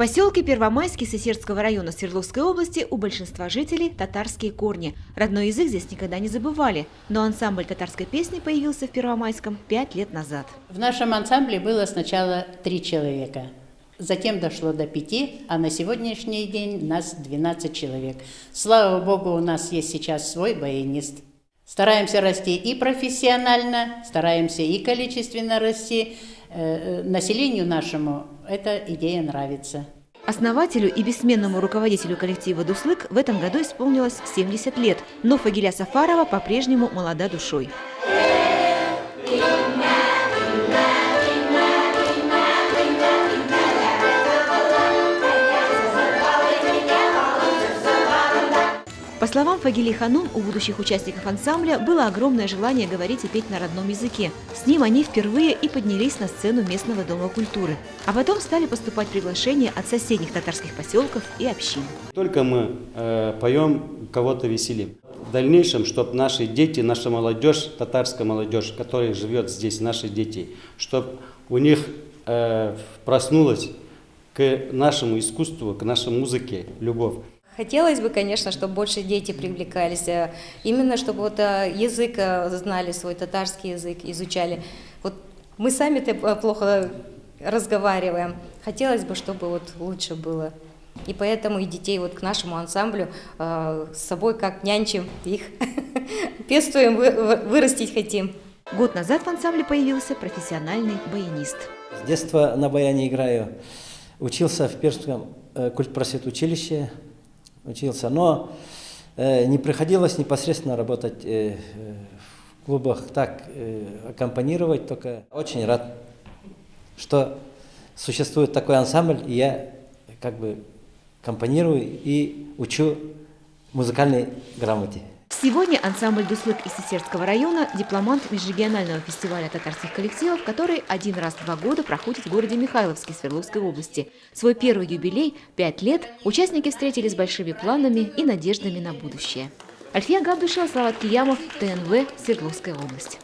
поселке Первомайский Сысертского района Свердловской области у большинства жителей татарские корни. Родной язык здесь никогда не забывали, но ансамбль татарской песни появился в Первомайском 5 лет назад. В нашем ансамбле было сначала 3 человека, затем дошло до 5, а на сегодняшний день нас 12 человек. Слава Богу, у нас есть сейчас свой баянист. Стараемся расти и профессионально, стараемся и количественно расти. Населению нашему эта идея нравится. Основателю и бессменному руководителю коллектива «Дуслык» в этом году исполнилось 70 лет, но Фагиля Сафарова по-прежнему молода душой. По словам Фагили Ханум, у будущих участников ансамбля было огромное желание говорить и петь на родном языке. С ним они впервые и поднялись на сцену местного дома культуры. А потом стали поступать приглашения от соседних татарских поселков и общин. Только мы поем, кого-то веселим. В дальнейшем, чтобы наши дети, наша молодежь, татарская молодежь, которая живет здесь, наши дети, чтобы у них проснулась к нашему искусству, к нашей музыке любовь. Хотелось бы, конечно, чтобы больше дети привлекались, именно чтобы вот язык знали, свой татарский язык изучали. Вот мы сами-то плохо разговариваем, хотелось бы, чтобы вот лучше было. И поэтому и детей вот к нашему ансамблю с собой как нянчим их, пестуем, вырастить хотим. Год назад в ансамбле появился профессиональный баянист. С детства на баяне играю, учился в Пермском культпросветучилище. Учился, но не приходилось непосредственно работать в клубах, так аккомпанировать, только очень рад, что существует такой ансамбль, и я как бы аккомпанирую и учу музыкальной грамоте. Сегодня ансамбль «Дуслык» из Сысертского района – дипломант межрегионального фестиваля татарских коллективов, который один раз в 2 года проходит в городе Михайловске Свердловской области. Свой первый юбилей – 5 лет – участники встретили с большими планами и надеждами на будущее. Альфия Габдушева, Слават Киямов, ТНВ, Свердловская область.